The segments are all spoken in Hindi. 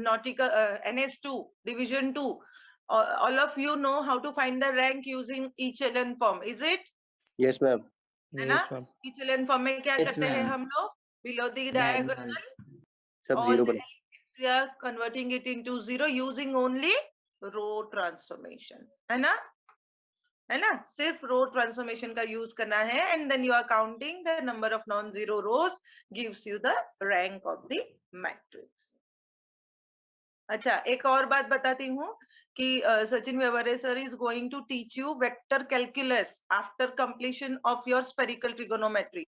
nautical NS2 division 2, all of you know how to find the rank using echelon form, is it? Yes ma'am. है ना? echelon form में क्या करते हैं हम लोग? Below the diagonal सब all जीरो the पर elements we are converting it into zero using only row transformation, है ना? है ना? सिर्फ रो ट्रांसफॉर्मेशन का यूज करना है, and then you are counting the number of non zero rows gives you the rank of the matrix. अच्छा, एक और बात बताती हूँ कि Sachin Vyavahare sir is going to teach you vector calculus after completion of your spherical trigonometry.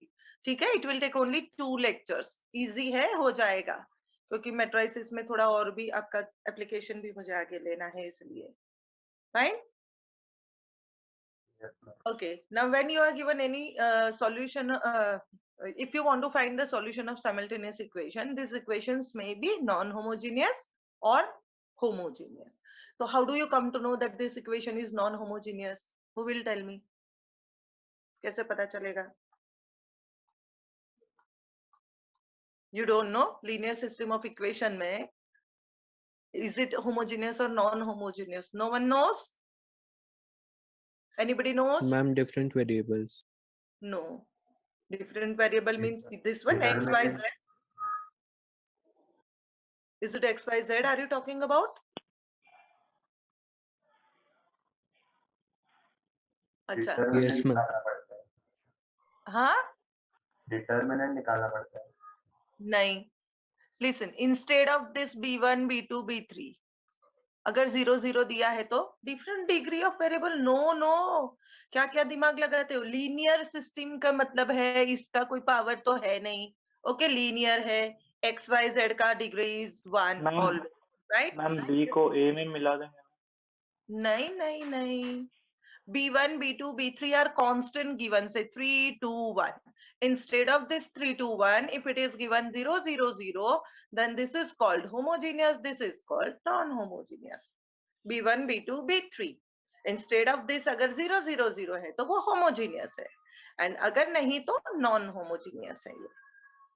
ठीक है, it will take only 2 lectures, easy है, हो जाएगा, क्योंकि मैट्रिसेस में थोड़ा और भी आपका एप्लीकेशन भी मुझे आगे लेना है, इसलिए fine. Okay, now when you are given any solution, if you want to find the solution of simultaneous equation, these equations may be non-homogeneous or homogeneous. So how do you come to know that this equation is non-homogeneous? Who will tell me? कैसे पता चलेगा? You don't know linear system of equation में is it homogeneous or non-homogeneous? No one knows. Anybody knows? Ma'am, different variables. No, different variable means this one x, y, z. Is it x, y, z are you talking about? अच्छा, Yes ma'am. हाँ, डिटर्मिनेंट निकालना पड़ता है। नहीं, listen, instead of this b1 b2 b3 अगर 0 0 दिया है तो different degree of variable. No, क्या क्या दिमाग लगाते हो? लीनियर सिस्टम का मतलब है इसका कोई पावर तो है नहीं। ओके, लीनियर है, एक्स वाई जेड का degree is 1 always, right? Ma'am B को ए में मिला देंगे। नहीं, b1 b2 b3 are constant given, say 3 2 1. Instead of this 3 2 1, if it is given 0 0 0, then this is called homogeneous, this is called non-homogeneous. b1 b2 b3 instead of this अगर 0 0 0 है तो वो homogeneous है, and अगर नहीं तो non-homogeneous है ये।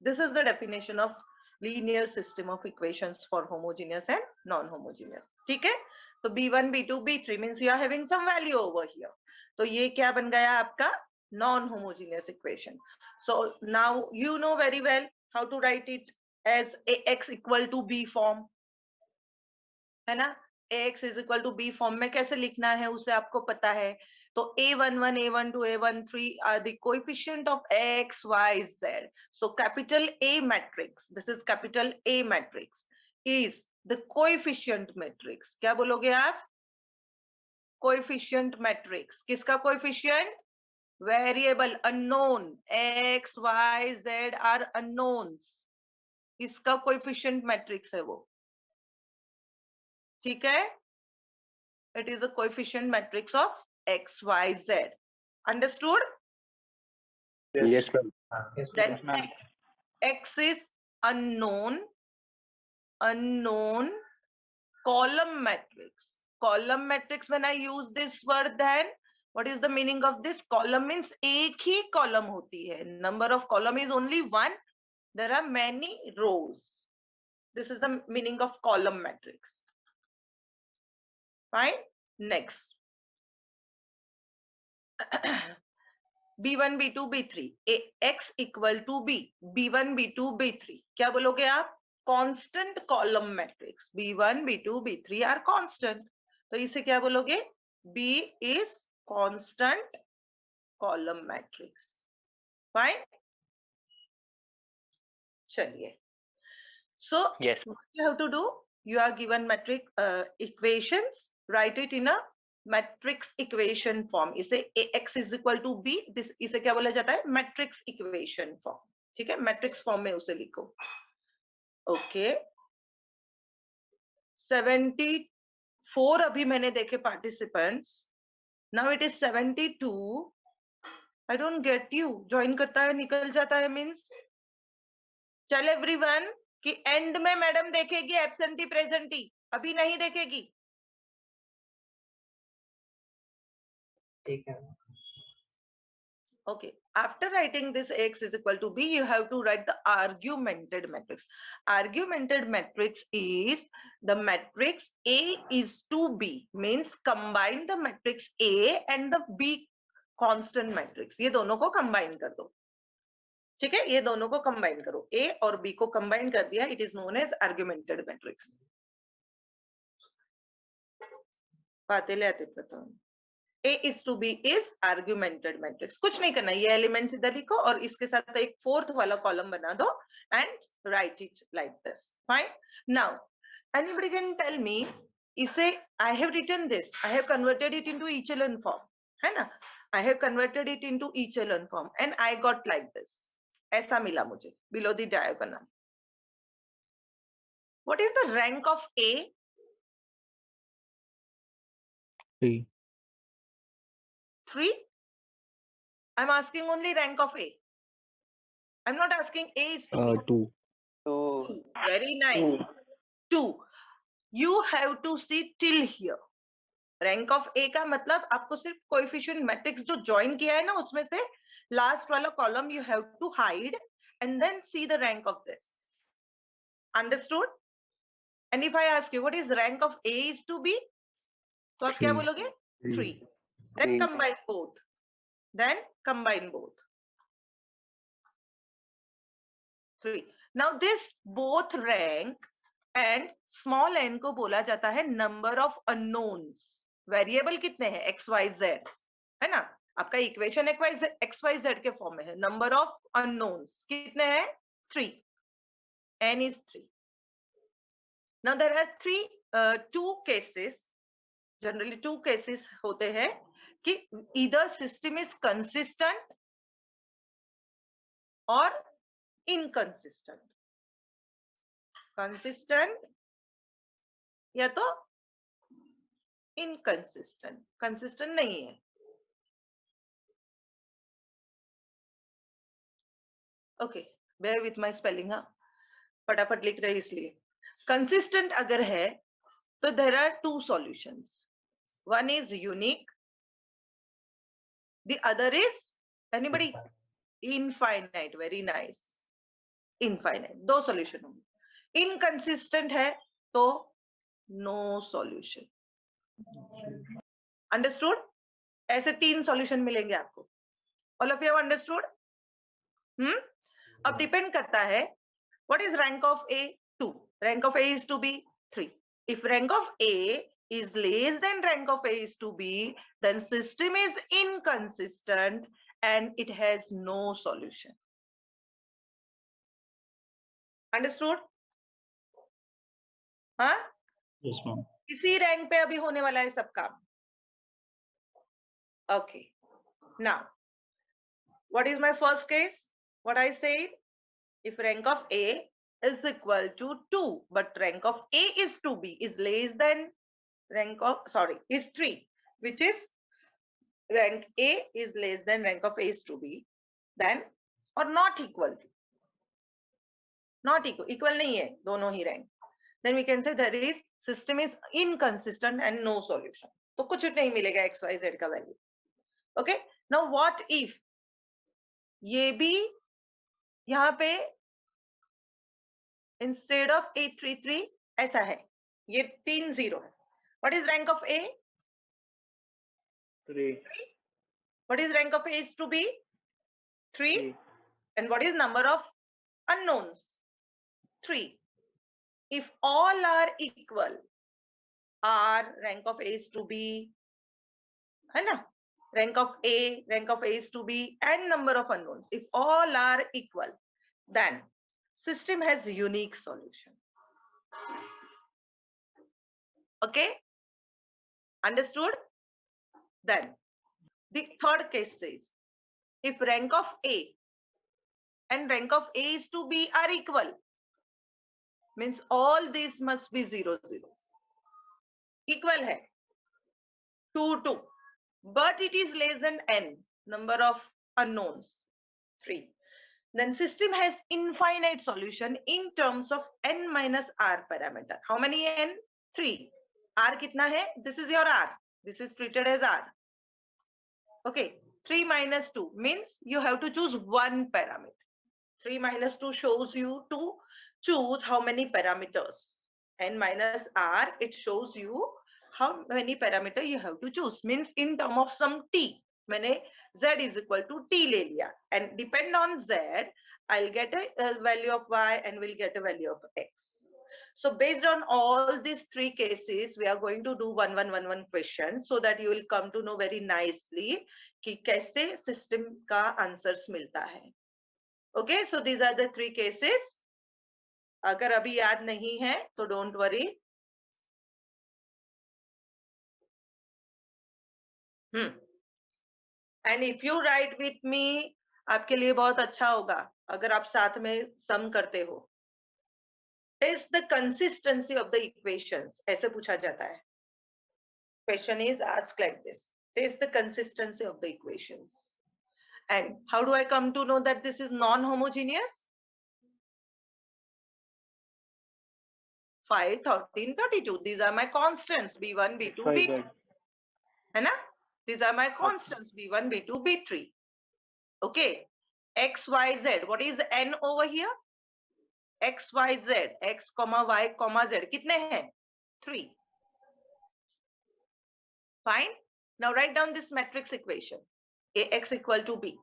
This is the definition of linear system of equations for homogeneous and non-homogeneous। ठीक है, तो b1 b2 b3 means you are having some value over here, तो ये क्या बन गया आपका non-homogeneous equation। So now you know very well how to write it as ax equal to b form, है ना? ax is equal to b form में कैसे लिखना है उसे आपको पता है। तो a11 a12 a13 are the coefficient of x y z. So capital A matrix, this is capital A matrix, is the coefficient matrix। क्या बोलोगे आप? coefficient matrix। किसका coefficient? variable unknown, x y z are unknowns, इसका coefficient matrix है वो। ठीक है, it is a coefficient matrix of x y z, understood? Yes ma'am. Then x is unknown column matrix. Column matrix, when I use this word, then what is the meaning of this? column means एक ही column होती है, number of column is only one, there are many rows, this is the meaning of column matrix। fine, next b1 b2 b3 x equal to b, b1 b2 b3 क्या बोलोगे आप? constant column matrix, b1 b2 b3 are constant, तो इसे क्या बोलोगे? b is constant column matrix। fine, चलिए, so Yes. what you have to do, you are given matrix equations, write it in a matrix equation form. इसे x is equal to B, इसे क्या बोला जाता है? Matrix equation form. ठीक है, मैट्रिक्स फॉर्म में उसे लिखो। ओके, 74 अभी मैंने देखे participants, now it is 72। I don't get you, join करता है निकल जाता है मीन्स। चल एवरीवन कि एंड में मैडम देखेगी एब्सेंटी प्रेजेंटी, अभी नहीं देखेगी। ठीक है। Okay, after writing this Ax is equal to B, you have to write the argumented matrix. Argumented matrix is the matrix A is to B, means combine the matrix A and the B constant matrix. ये दोनों को combine कर दो. ठीक है, ये दोनों को combine करो. A और B को combine कर दिया. It is known as argumented matrix. बातें ले आते पता. A is to B is argumented matrix. कुछ नहीं करना, ये एलिमेंट्स इधर लिखो और इसके साथ एक फोर्थ वाला कॉलम बना दो and write it like this. Fine. Now, anybody can tell me, इसे I have written this, I have converted it into echelon form, है ना? I have converted it into echelon form and I got like this. ऐसा मिला मुझे below the diagonal. What is the rank of A? 3. 3. I'm asking only rank of A. I'm not asking A is to B. 2. So, Very nice. 2. You have to see till here. Rank of A का मतलब आपको सिर्फ कोएफिशिएंट मैट्रिक्स जो ज्वाइन किया है ना उसमें से लास्ट वाला column you have to hide and then see the rank of this. Understood? And if I ask you what is rank of A is to B, तो आप क्या 3. बोलोगे? 3. Then 3. combine both. Then combine both. 3. Now this both rank and small n को बोला जाता है number of unknowns. वेरिएबल कितने हैं? x y z, है ना? आपका इक्वेशन x y z के फॉर्म में है. नंबर ऑफ unknowns कितने हैं? 3. n is 3. Now there are two cases. Generally 2 cases होते हैं कि either system is consistent or inconsistent. Consistent या तो inconsistent. Consistent नहीं है. Okay, bear with my spelling हाँ. फटाफट लिख रहे इसलिए. Consistent अगर है तो there are 2 solutions. One is unique. The other is anybody? Infinite. Very nice. Infinite. 2 solution होंगे. Inconsistent है तो no solution. Understood? ऐसे 3 solution मिलेंगे आपको. All of you have understood? अब depend करता है. What is rank of A? 2. Rank of A is to B? 3. If rank of A is less than rank of A is to B, then system is inconsistent and it has no solution. Understood? हाँ? Yes, ma'am. इसी रैंक पे अभी होने वाला है सब काम. Okay. Now, what is my first case? What I said? If rank of A is equal to 2, but rank of A is to B is less than rank of, is 3, which is rank A is less than rank of A is to B, then or not equal to. Not equal. Equal नहीं है, दोनों ही rank. Then we can say there is system is inconsistent and no solution. तो कुछ नहीं मिलेगा x y z का value. Okay. Now what if ये भी यहाँ पे instead of 833 ऐसा है, ये 3 0 है. What is rank of A? 3. What is rank of A is to B? 3. And what is number of unknowns? 3. If all are equal, R rank of A is to B, है ना? Rank of A is to B, and number of unknowns. If all are equal, then system has unique solution. Okay? Understood? Then the third case says, if rank of A and rank of A is to B are equal, means all these must be 0 0. Equal hai 2 2, but it is less than n, number of unknowns 3. Then system has infinite solution in terms of n minus r parameter. How many n? 3. R kitna hai? This is your R. This is treated as R. Okay. 3 minus 2 means you have to choose one parameter. 3 minus 2 shows you to choose how many parameters. N minus R, it shows you how many parameter you have to choose. Means in term of some t, मैंने z is equal to t ले लिया, and depend on z, I'll get a value of y and will get a value of x. So based on all these three cases, we are going to do 1-1-1-1 questions so that you will come to know very nicely कि कैसे system का answers मिलता है. Okay, so these are the three cases. अगर अभी याद नहीं है तो don't worry. And if you write with me, आपके लिए बहुत अच्छा होगा अगर आप साथ में sum करते हो. Is the consistency of the equations? ऐसे पूछा जाता है. Question is asked like this. Is the consistency of the equations? And how do I come to know that this is non-homogeneous? 5, 13, 32. These are my constants, B1, B2, B3. है ना? These are my constants, B1, B2, B3. Okay. X, Y, Z. What is N over here? X, Y, Z. X, Y, Z. कितने हैं? 3. Fine. Now write down this matrix equation. AX equal to B.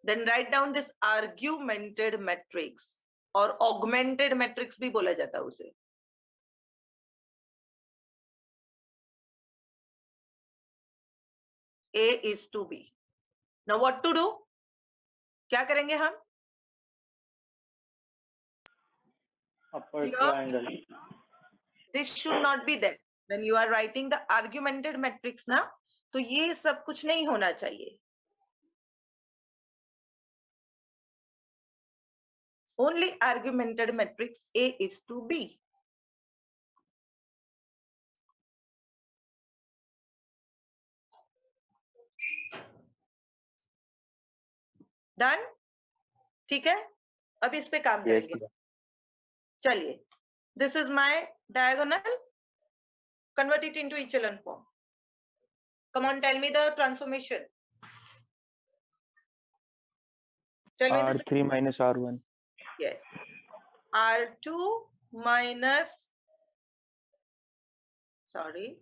Then write down this argumented matrix or augmented matrix भी बोला जाता है उसे. A is to B. Now what to do? क्या करेंगे हम? Upper Here, triangle. this should not be there. When you are writing the argumented matrix ना, तो ये सब कुछ नहीं होना चाहिए. Only argumented matrix A is to B. Done? ठीक है? अब इस पे काम Yes, करेंगे. ma'am. चलिए. This is my diagonal. Convert it into echelon form. Come on, tell me the transformation. Tell me the R3 minus R1. yes. R2 minus sorry.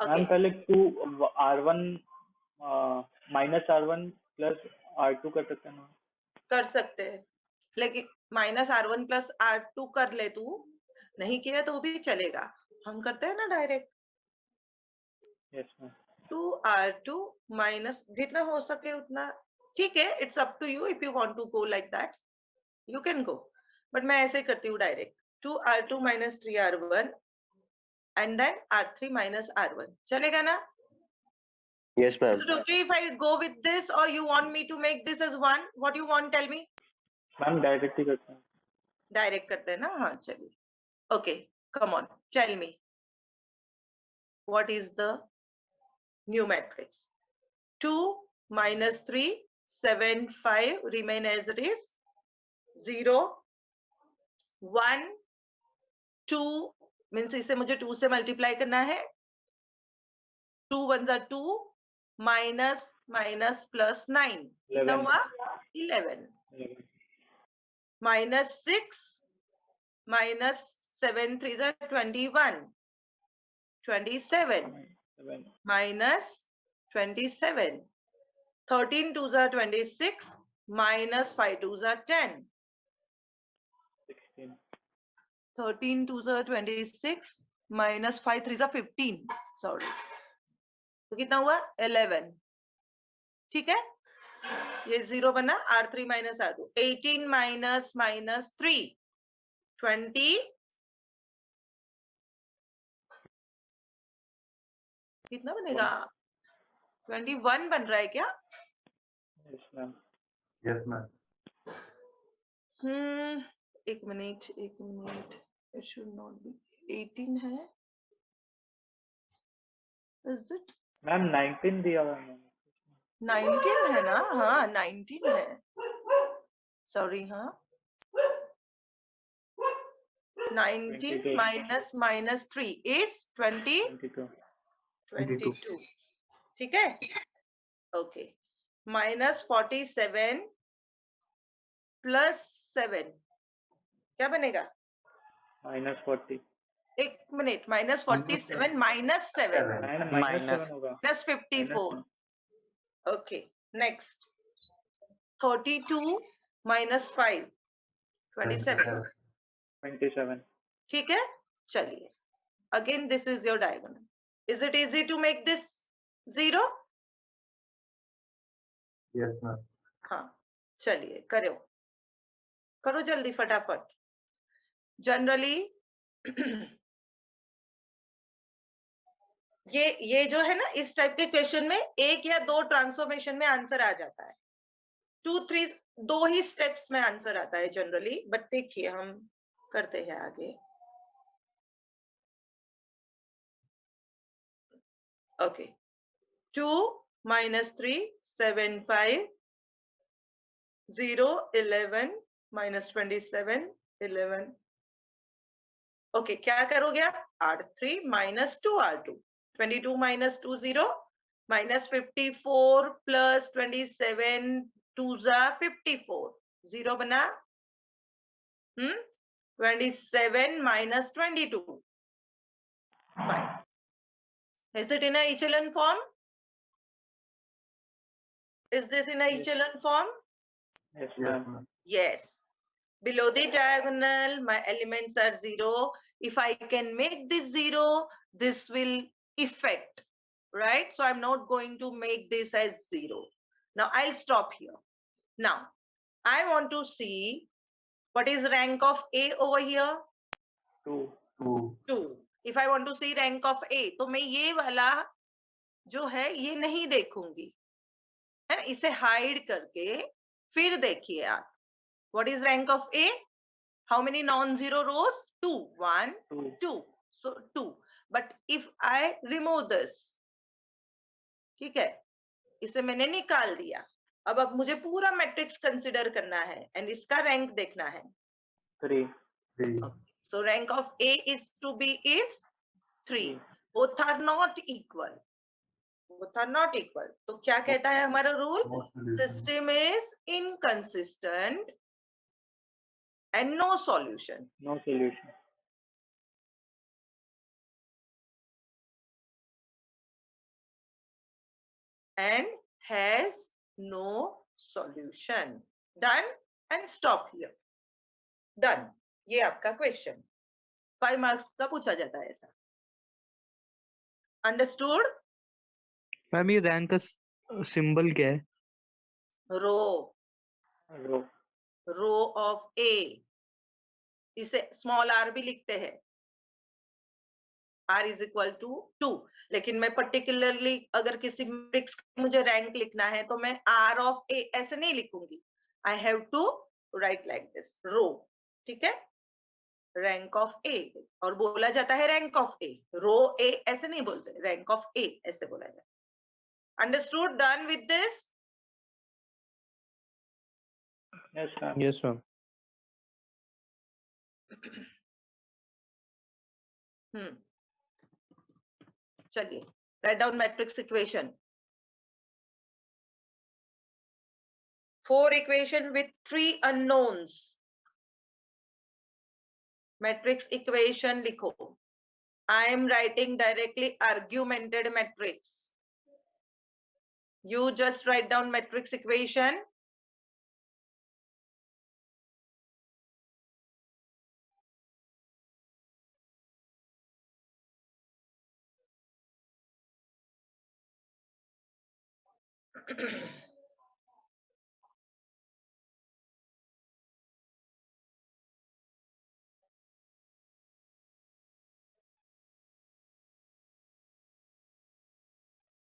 Ma'am Okay. पहले 2 R1 minus R1 plus R2 कर सकते हैं ना? कर सकते हैं, लेकिन माइनस R1 प्लस R2 कर ले तू, नहीं किया तो भी चलेगा. हम करते हैं ना direct. Yes ma'am. 2R2 minus जितना हो सके उतना ठीक है. It's up to you. If you want to go like that you can go, but मैं ऐसे करती हूँ direct. 2R2 minus 3R1 and then R3 minus R1. चलेगा ना? Yes, ma'am. Is it okay if I go with this or you want me to make this as 1? What do you want? Tell me. Ma'am direct ही करते हैं. डायरेक्ट करते हैं ना? हाँ चलिए. Okay, come on. Tell me. What is the new matrix? 2 minus 3, 7, 5 remain as it is. 0, 1, 2 means इसे मुझे 2 से multiply करना है. 2 1s are 2 minus minus plus 9. कितना 11. हुआ? 11. Minus 6 minus 7 3s are 21. 27 minus 27. 13 2s are 26 minus 5 2s are 10. 16. 13 2s are 26 minus 5 3s are 15. Sorry. तो कितना हुआ? 11. ठीक है? ये 0 बना. R3 minus R2. 18 minus minus 3. 20. कितना बनेगा? 21 बन रहा है क्या? Yes ma'am. Yes ma'am. एक minute. It should not be 18 है. Is it? मैम 19 दिया हुआ है. 19 है ना? हाँ 19 है. Sorry हाँ. 19 22. minus minus 3 is 20. 22. 22. ठीक है? Okay. -47 +7 क्या बनेगा? -40 एक मिनट, -47 -7 नहीं ना Minus. -7 होगा +54. Okay, next 32 -5 27. 27 ठीक है, चलिए again this is your diagonal. Is it easy to make this 0? Yes, ma'am. हाँ, चलिए करो जल्दी फटाफट. जनरली ये जो है ना, इस टाइप के क्वेश्चन में एक या दो ट्रांसफॉर्मेशन में आंसर आ जाता है. 2-3 दो ही स्टेप्स में आंसर आता है जनरली. बट देखिए हम करते हैं आगे. ओके, 2 -3 7 5 0 11 -27 11. ओके, क्या करोगे आप? R3 -2 R2. 22 -2 0 -54 + 27 2 54 0 बना. 27 -22. Fine. Is it in a echelon form? Is this in a Yes. echelon form? yes Yes, ma'am ma'am. Yes. Below the diagonal, my elements are 0. If I can make this 0, this will affect, right? So I'm not going to make this as 0. Now I'll stop here. Now, I want to see what is rank of A over here? 2 2. If I want to see rank of A, तो मैं ये वाला जो है ये नहीं देखूंगी, है ना? इसे हाइड करके फिर देखिए आप. What is rank of A? How many non-zero rows? 2. 1, 2 2. So 2. But if I remove this, ठीक है, इसे मैंने निकाल दिया. अब मुझे पूरा मैट्रिक्स कंसिडर करना है एंड इसका रैंक देखना है. 3 3. So rank of A is to B is 3. Both are not equal. Both are not equal. तो क्या कहता है हमारा rule? No solution. System is inconsistent and no solution. no solution And has no solution. Done and stop here. Done. ये आपका क्वेश्चन 5 मार्क्स का पूछा जाता है ऐसा. अंडरस्टूड? मैम ये रैंक का सिंबल क्या है? Row row of A. इसे स्मॉल r भी लिखते हैं. r is equal to 2. लेकिन मैं पर्टिकुलरली अगर किसी मैट्रिक्स का मुझे रैंक लिखना है तो मैं r ऑफ a ऐसे नहीं लिखूंगी. I have to write like this row. ठीक है, रैंक ऑफ ए और बोला जाता है रैंक ऑफ ए. रो ए ऐसे नहीं बोलते, रैंक ऑफ ए ऐसे बोला जाता है. Understood? Done with this? yes ma'am Yes ma'am. चलिए, write down matrix equation. 4 equation with 3 unknowns. Matrix equation लिखो. I am writing directly argumented matrix. You just write down matrix equation.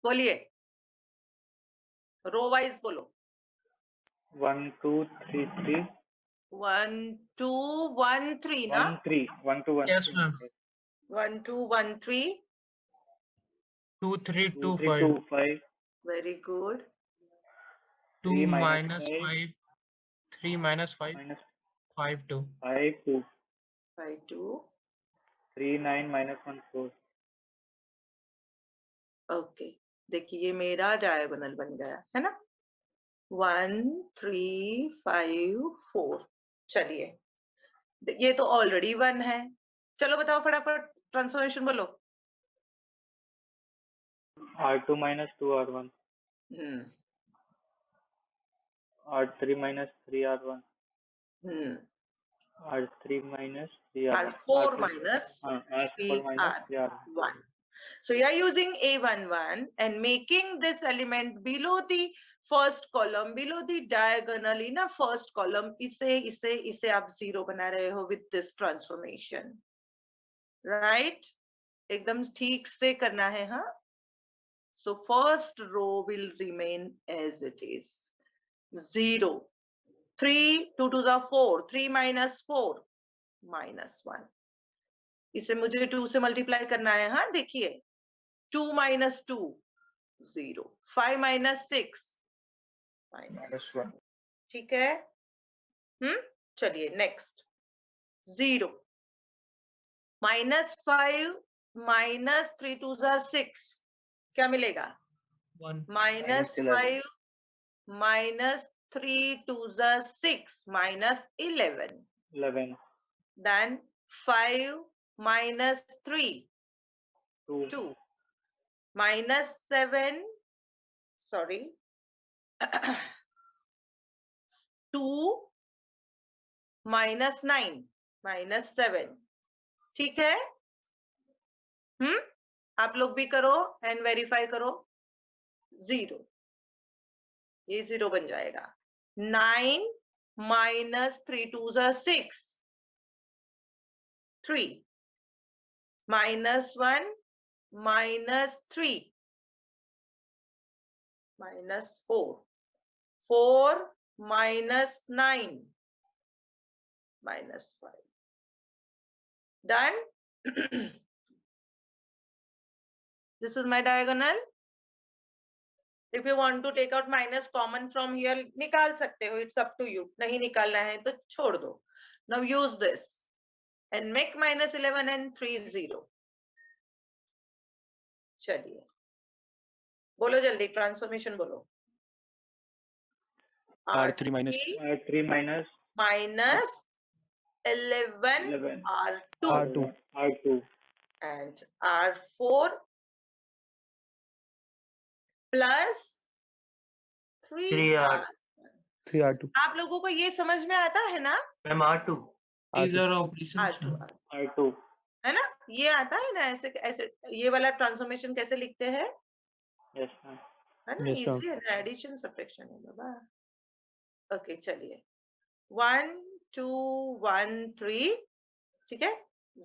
बोलिए, रो वाइज बोलो. 1 2 3 3 1 2 1 3 ना? 1 3 1 2 1 Yes, 3 ma'am. 1 2 1 3. 2 3 2 2 3 5 2 5 Very good. 2 3 minus -5 5 3 minus 5 minus 5 2 5 2 5 2. 3 9 -1 4 okay, देखिए ये मेरा डायगोनल बन गया है ना. 1 3 5 4 चलिए ये तो ऑलरेडी 1 है। चलो बताओ फटाफट ट्रांसफॉर्मेशन बोलो। R2 minus 2R1, hmm R3 minus 3R1, hmm R3 minus 3R1, R4 minus R4 minus 3R1. 1. So you are using A11 and making this element below the first column, below the diagonal in a first column. इसे आप 0 बना रहे हो with this transformation, right? एकदम ठीक से करना है, हाँ? So first row will remain as it is. 0. 3 2 2 are 4. 3 minus 4 minus 1. इसे मुझे 2 से मल्टीप्लाई करना है, हाँ? देखिए 2 minus 2 0. 5 minus 6 minus 1. ठीक है? चलिए नेक्स्ट 0 minus 5 minus 3 2 are 6. क्या मिलेगा? 1. minus 5 minus 3 2 are 6 minus 11. 11, Then 5 minus 3 2, 2 minus 7 sorry 2 minus 9 minus 7. ठीक है? आप लोग भी करो एंड वेरीफाई करो। 0 ये 0 बन जाएगा। 9 minus 3 2s are 6 3 minus 1 minus 3 minus 4 4 minus 9 minus 5. Done. This is my diagonal. If you want to take out minus common from here, निकाल सकते हो. It's up to you. नहीं निकालना है तो छोड़ दो. Now use this and make minus 11 and 3 0. चलिए बोलो जल्दी ट्रांसफॉर्मेशन बोलो। R3 minus R3 minus minus 11 11, R2 R2, and R4 plus 3R. 3R2 आप लोगों को ये समझ में आता है ना? Ma'am R2 These R2 are operations. R2 R2, है ना? ये आता है ना? ऐसे ऐसे ये वाला ट्रांसफॉर्मेशन कैसे लिखते हैं? yes ma'am. है ना? Yes, ma'am. इजी है ना? एडिशन सब्ट्रैक्शन है बाबा। ओके चलिए 1 2 1 3 ठीक है।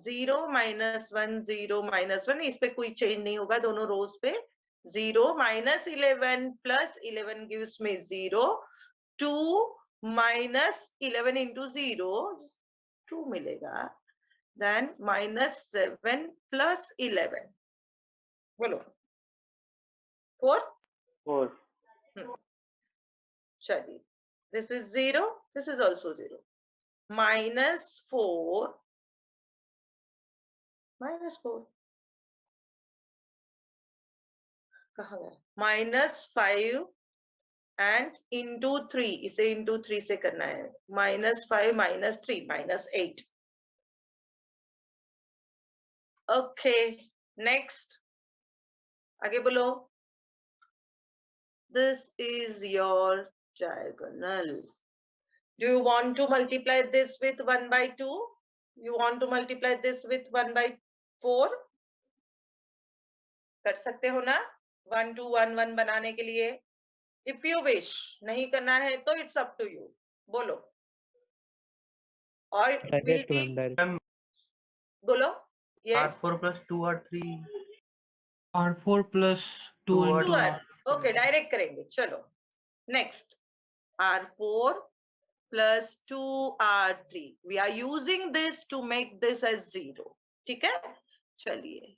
0 minus 1 0 minus 1 इस पे कोई चेंज नहीं होगा दोनों रोज पे। 0 minus 11 plus 11 gives me 0. 2 minus 11 into 0 2 मिलेगा। Then minus 7 plus 11 बोलो 4. 4, चलिए this is 0, this is also 0. minus 4 minus 4 कहाँ गया? minus 5 and into 3 इसे into 3 से करना है। minus 5 minus 3 minus 8. okay next आगे बोलो। this is your diagonal. Do you want to multiply this with 1 by 2? You want to multiply this with 1 by 4? कर सकते हो ना? 1 2 1 1 बनाने के लिए। If you wish, नहीं करना है तो it's up to you. बोलो। और will direct be ma'am direct बोलो। Yes. R4 plus 2R3 R4 plus 2 2 into 2R. R. Okay, direct करेंगे। चलो next R4 plus 2R3. We are using this to make this as 0. ठीक है? चलिए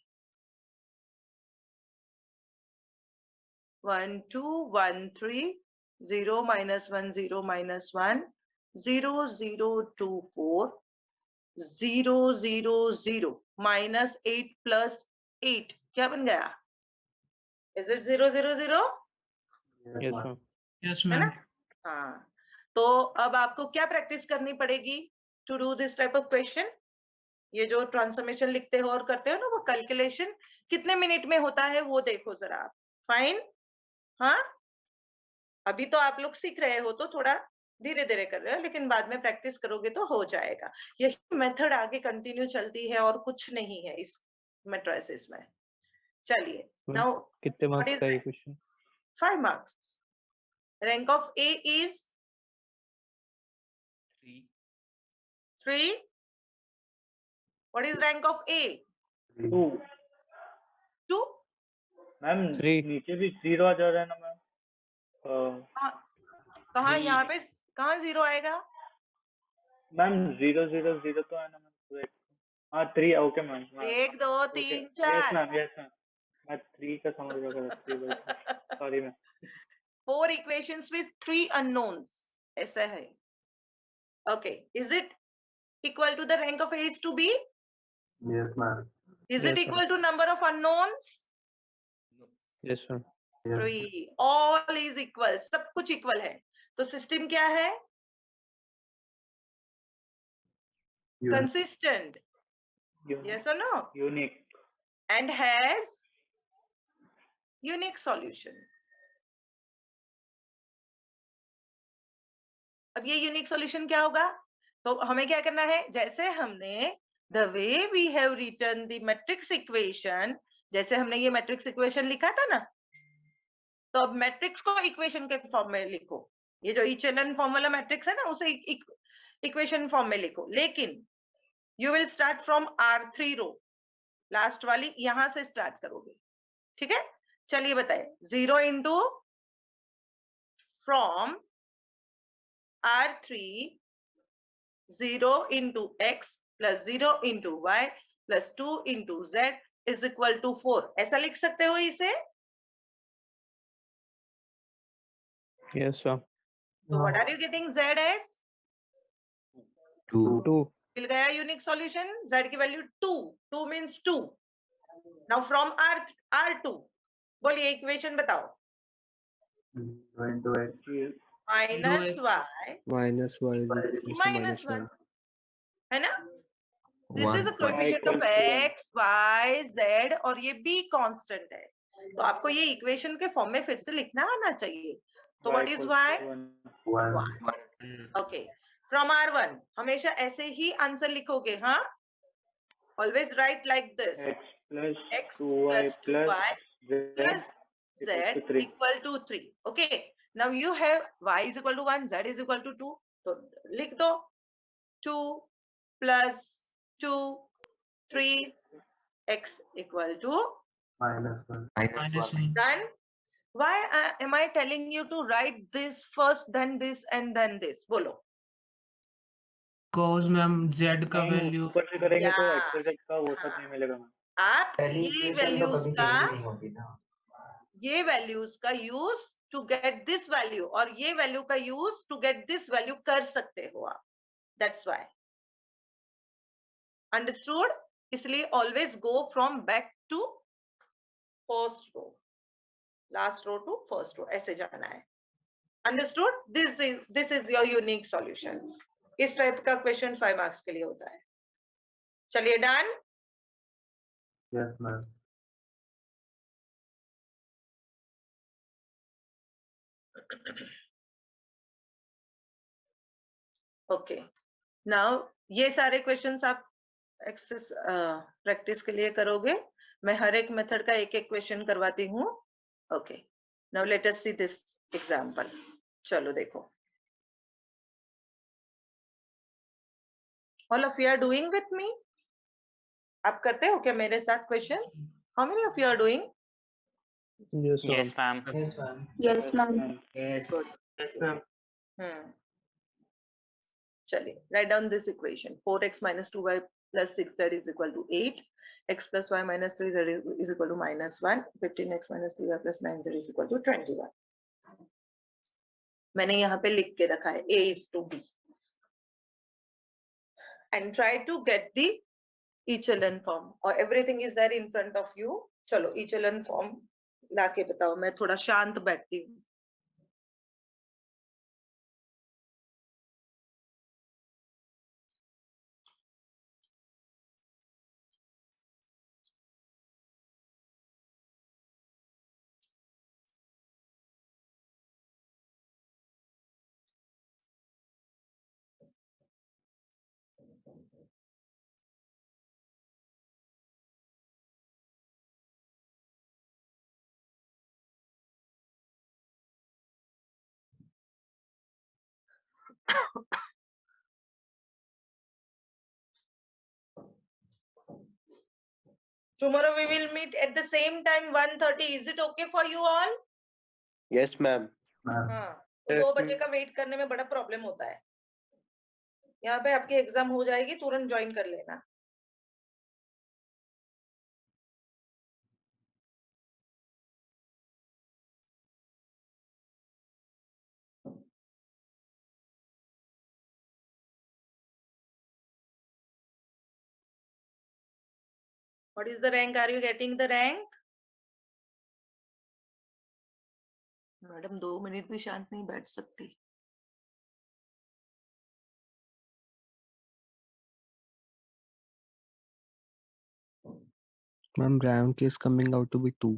1 2 1 3 0 minus 1 0 minus 1 0 0 2 4 0 0 0 minus 8 plus 8 क्या बन गया? Is it 0 0 0? yes ma'am Yes, है ना? ma'am. हाँ, तो अब आपको क्या प्रैक्टिस करनी पड़ेगी to do this type of question? ये जो ट्रांसफॉर्मेशन लिखते हो और करते हो ना, वो कैलकुलेशन कितने मिनट में होता है वो देखो जरा आप। फाइन? हाँ, अभी तो आप लोग सीख रहे हो तो थोड़ा धीरे धीरे कर रहे हो, लेकिन बाद में प्रैक्टिस करोगे तो हो जाएगा। यही मेथड आगे कंटिन्यू चलती है और कुछ नहीं है इस मैट्रिसेस में। चलिए, नाउ कितने what मार्क्स is का ये it? Question? 5 marks. Rank of A is 3. What is rank of A? 2 2. Ma'am 3 नीचे भी 0 आ जा रहा है ना मैम। कहाँ यहाँ पे कहाँ 0 आएगा? मैम 0 0 0 तो है ना मैम। हाँ 3 okay ma'am. 1 2 3 yes 4. Ma'am yes ma'am. मैं 3 का समझ रहा था। Sorry ma'am. 4 equations with 3 unknowns. ऐसा है. Okay. Is it equal to the rank of A is to B? Yes, ma'am. Is it Yes, equal to number of unknowns? Yes ma'am. Yes. 3. All is equal. सब कुछ equal है. तो system क्या है? Yes. Consistent. Yes or no? Unique. And has unique solution. अब ये यूनिक सॉल्यूशन क्या होगा? तो हमें क्या करना है, जैसे हमने the way we have written the matrix equation, जैसे हमने ये मैट्रिक्स इक्वेशन लिखा था ना, तो अब मैट्रिक्स को इक्वेशन के फॉर्म में लिखो। ये जो इचेलन फॉर्म वाला मैट्रिक्स है ना, उसे इक्वेशन फॉर्म में लिखो, लेकिन you will start from R3 row, last वाली यहां से स्टार्ट करोगे। ठीक है, चलिए बताए। 0 into from R3 0 into x plus 0 into y plus 2 into z is equal to 4. ऐसा लिख सकते हो इसे? Yes ma'am. So what are you getting z as? 2. मिल गया यूनिक सॉल्यूशन। z की value 2. 2 means 2. Now from R2 बोलिए इक्वेशन बताओ। 0 into x. minus y minus y is minus 1 है ना? This is the 1. coefficient of x, y, z और ये b कांस्टेंट है। तो आपको ये इक्वेशन के फॉर्म में फिर से लिखना आना चाहिए। तो what is y? 1. Okay, from R1 हमेशा ऐसे ही आंसर लिखोगे। हाँ, always right like this, x plus x 2y plus plus 2y plus z z equal to 3. equal to 3. Okay, now you have y is equal to 1, z is equal to 2, तो लिख दो 2 plus 2 3 x equal to -1. done. Why am I telling you to write this first, then this and then this? बोलो। Cause मैम z का मैम वैल्यू ऊपर से करेंगे तो Yeah. x z का वो सब नहीं मिलेगा मैम। आप पहली ये इक्वेशन तो वैल्यूज कभी का चेंज नहीं होती ना। ये वैल्यूज का use to get this value और ये वैल्यू का use to get this value कर सकते हो आप। That's why. अंडरस्टूड? इसलिए always go from back to first row, last row to first row, ऐसे जाना है। Understood? This is your unique solution. इस टाइप का क्वेश्चन 5 मार्क्स के लिए होता है। चलिए, done. Yes, ma'am. Okay, now ये सारे क्वेश्चंस आप एक्सेस प्रैक्टिस के लिए करोगे। मैं हर एक मेथड का एक एक क्वेश्चन करवाती हूँ। Okay, now let us see this example. चलो देखो, all of you are doing with me? आप करते हो क्या मेरे साथ questions? How many of you are doing? Yes ma'am. Yes ma'am. Yes, ma'am. Yes. चलिए, write down this equation. 4x minus 2y plus 6z is equal to 8. x plus y minus 3z is equal to -1. 15x minus 3y plus 9z is equal to 21. मैंने यहाँ पे लिख के रखा है a is to b. And try to get the echelon form or everything is there in front of you. चलो echelon form लाके बताओ। मैं थोड़ा शांत बैठती हूँ। Tomorrow we will meet at the same time 1:30. Is it okay for you all? Yes, ma'am. Ma'am. हाँ, तो 2 बजे का वेट करने में बड़ा प्रॉब्लम होता है. यहाँ पे आपकी एग्जाम हो जाएगी, तुरंत ज्वाइन कर लेना. What is the rank? Are you getting the rank? Madam 2 minute भी शांत नहीं बैठ सकती. Ma'am, rank is coming out to be 2.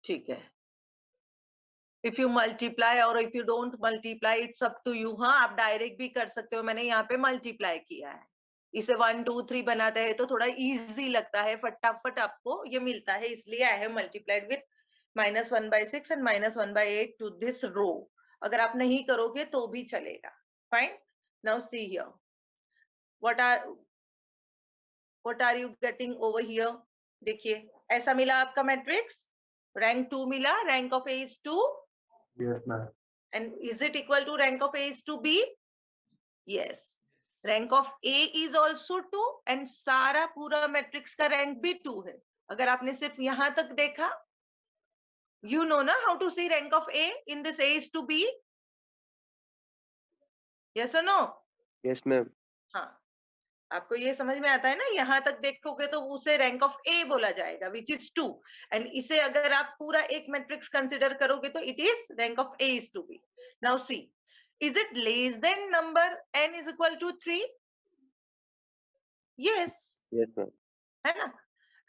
ठीक है. If you multiply or if you don't multiply, it's up to you. हाँ, आप डायरेक्ट भी कर सकते हो. मैंने यहाँ पे मल्टीप्लाई किया है. इसे 1 2 3 बनाते हैं तो थोड़ा इजी लगता है, फटाफट आपको ये मिलता है, इसलिए I have multiplied with -1/6 and -1/8 to this row. अगर आप नहीं करोगे तो भी चलेगा. Fine. Now see here. What are you getting over here? देखिए, ऐसा मिला आपका मैट्रिक्स. Rank 2 मिला. Rank of A is 2. Yes, ma'am. And is it equal to rank of A is to B? Yes. Rank of A is also 2 and सारा पूरा मैट्रिक्स का रैंक भी 2 है. अगर आपने सिर्फ यहां तक देखा, you know ना how to see rank of A in this A is to B? Yes or no? Yes, ma'am. हाँ, आपको ये समझ में आता है ना. यहाँ तक देखोगे तो उसे रैंक ऑफ ए बोला जाएगा, विच इज 2. एंड इसे अगर आप पूरा एक मैट्रिक्स कंसिडर करोगे तो it is rank of A is two B. Now C, is it less than number n is equal to 3? Yes. Yes, ma'am. है ना.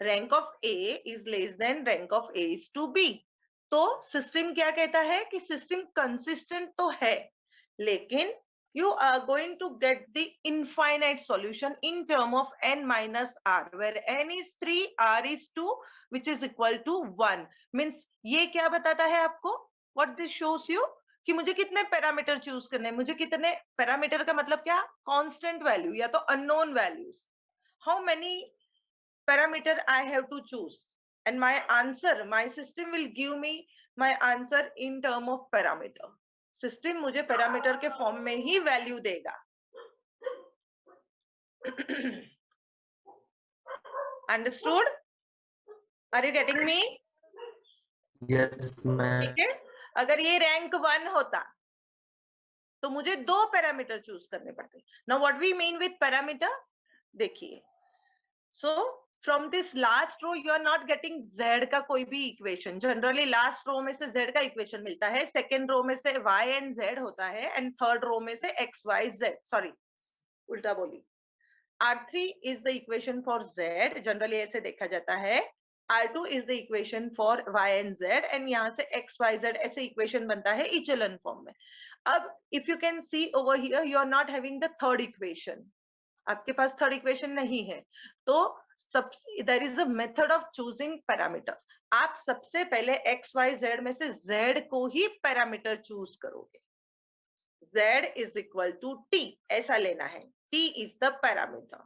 Rank of A is less than rank of A is two B. तो सिस्टम क्या कहता है कि सिस्टम कंसिस्टेंट तो है, लेकिन you are going to get the infinite solution in term of n minus r, where n is 3, r is 2, which is equal to 1. Means ये क्या बताता है आपको? What this shows you? कि मुझे कितने पैरामीटर चूज करने हैं. मुझे कितने पैरामीटर का मतलब क्या? कांस्टेंट वैल्यू या तो unknown values. How many parameter I have to choose, and my answer, my system will give me my answer in term of parameter. सिस्टम मुझे पैरामीटर के फॉर्म में ही वैल्यू देगा. Understood? Are you getting me? Yes, ma'am. ठीक है. अगर ये रैंक 1 होता तो मुझे 2 पैरामीटर चूज करने पड़ते. Now what we mean with parameter, देखिए. So from this last row you are not getting z का कोई भी इक्वेशन. जनरली लास्ट रो में से z का इक्वेशन मिलता है, सेकेंड रो में से y एंड z होता है, एंड थर्ड रो में से x y z. सॉरी, उल्टा बोली. R3 is the equation for z. Generally ऐसे देखा जाता है. R2 is the equation for y and z, and यहाँ से x y z ऐसे इक्वेशन बनता है इचेलन फॉर्म में. अब if you can see over here, you are not having the third equation. आपके पास थर्ड इक्वेशन नहीं है, तो there is a method of choosing parameter. आप सबसे पहले x y z में से z को ही पैरामीटर चूज करोगे. z is equal to t, ऐसा लेना है. t is the parameter.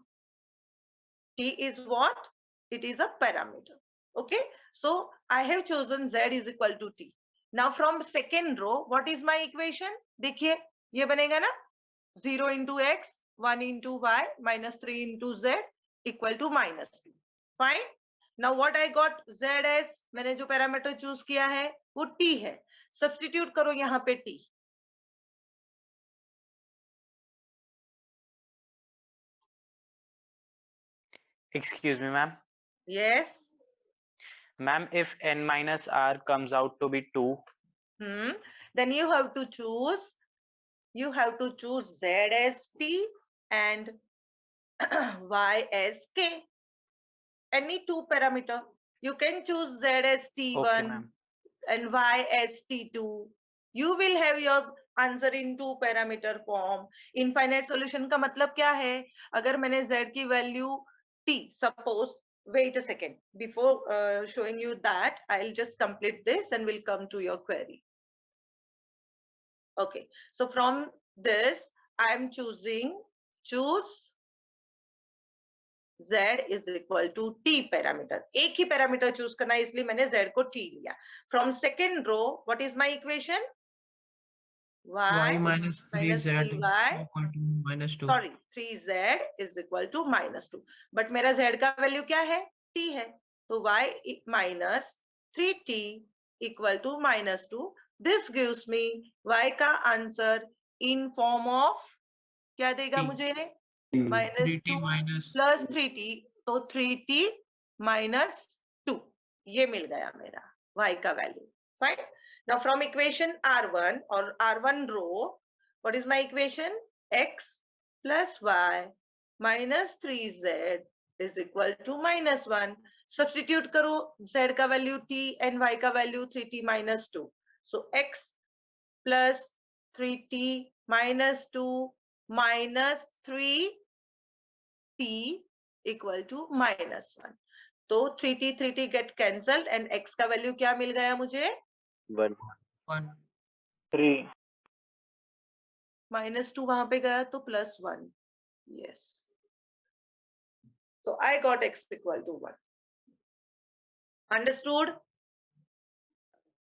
t is what? It is a parameter. Okay, so I have chosen z is equal to t. Now from second row, what is my equation? देखिए, ये बनेगा ना, 0 into x, 1 into y, minus 3 into z, equal to -2. Fine. Now what I got z as, मैंने जो पैरामीटर चूज किया है वो t है. सब्स्टिट्यूट करो यहाँ पे t. Excuse me, ma'am. Yes. Ma'am, if n minus r comes out to be 2, Then you have to choose z as t and y as k. Any 2 parameter. You can choose z as t1 okay, ma'am. and y as t2. You will have your answer in 2 parameter form. Infinite solution का मतलब क्या है? अगर मैंने z की value t, suppose wait a second. Before showing you that, I'll just complete this and we'll come to your query. Okay, so from this, I'm choosing choose z is equal to t parameter. एक ही parameter choose करना है, इसलिए मैंने z को t लिया. From second row, what is my equation? Y minus minus 3z 3y. equal to minus 2. Sorry, 3z is equal to minus 2. But मेरा z का वैल्यू क्या है? t है. तो y minus 3t equal to minus 2. This gives me y का आंसर in form of क्या देगा T. मुझे? T. minus 3t 2 minus plus 3t. तो 3t minus 2 ये मिल गया मेरा y का value. Fine. Now from equation R1 or R1 row, what is my equation? X plus y minus 3z is equal to minus 1. Substitute करो z का वैल्यू t and y का value 3t minus 2. So x plus 3t minus 2 minus 3t equal to minus 1. तो 3t get cancelled and x का वैल्यू क्या मिल गया मुझे? 1. 1. 3. -2 वहां पे गया तो +1. Yes. So I got x equal to 1. Understood?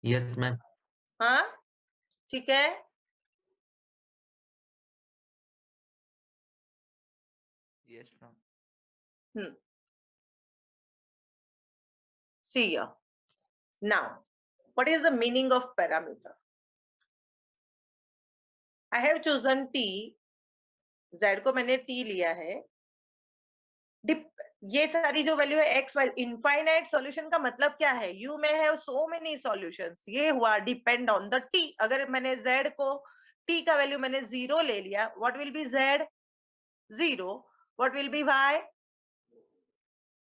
Yes, ma'am. हाँ ठीक है. Yes, ma'am. See here. Now, what is the meaning of parameter? I have chosen t. Z को मैंने t लिया है. ये सारी जो वैल्यू है x y इनफाइनाइट सॉल्यूशन का मतलब क्या है? You may have so many solutions. ये हुआ डिपेंड ऑन द t. अगर मैंने z को t का वैल्यू मैंने 0 ले लिया, what will be z? 0. What will be y?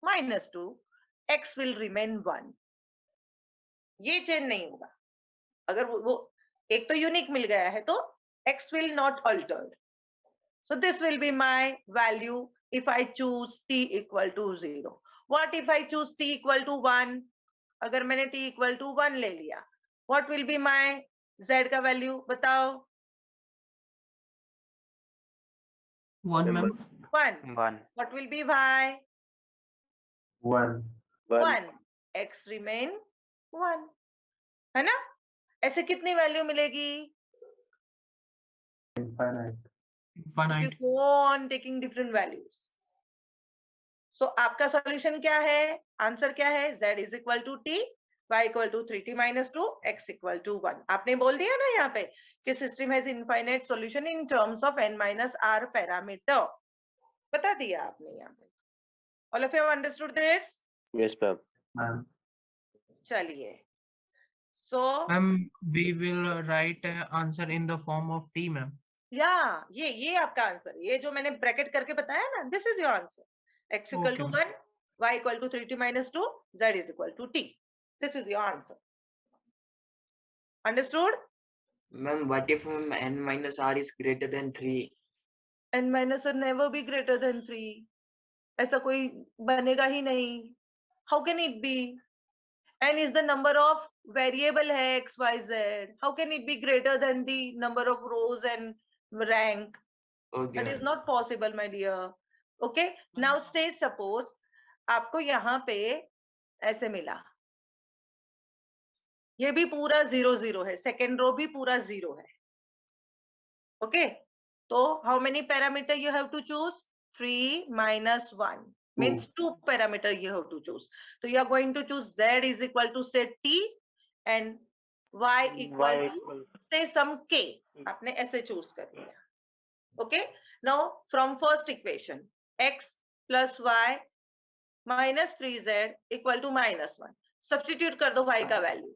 -2. x will remain 1. ये चेंज नहीं होगा. अगर वो एक तो यूनिक मिल गया है तो x will not altered. So this will be my value if I choose t equal to 0. What if I choose t equal to 1? अगर मैंने t equal to 1 ले लिया, what will be my z का वैल्यू बताओ? 1 ma'am. 1. 1. What will be y? 1. 1. x remain 1. है ना? ऐसे कितनी वैल्यू मिलेगी? Infinite. If you Infinite. go on taking different values. So आपका सॉल्यूशन क्या है? आंसर क्या है? z is equal to t, y equal to 3t minus 2, x equal to 1. आपने बोल दिया ना यहाँ पे कि system has infinite solution in terms of n minus r parameter. बता दिया आपने यहाँ पे. All of you have understood this? Yes, ma'am. Ma'am. चलिए. So Ma'am, we will write answer in the form of t ma'am. yeah, ये आपका आंसर. ये जो मैंने ब्रैकेट करके बताया ना, this is your answer. X equal to Okay. 1, y equal to 3t minus 2, z is equal to t. This is your answer. Understood? Ma'am, what if n minus r is greater than 3? N minus r never be greater than 3. ऐसा कोई बनेगा ही नहीं. How can it be? N is the number of variable है x, y, z. How can it be greater than the number of rows and rank? Okay. That is ma'am. not possible, my dear. Okay. Now say suppose आपको यहाँ पे ऐसे मिला. ये भी पूरा 0 0 है. Second row भी पूरा 0 है. Okay. So how many parameter you have to choose? 3 minus 1 means 2 parameter you have to choose. So you are going to choose z is equal to say t and y equal Y to equal. say some k. आपने ऐसे choose कर लिया. Okay. Now from first equation, x plus y minus 3z equal to minus 1. Substitute कर दो y का value.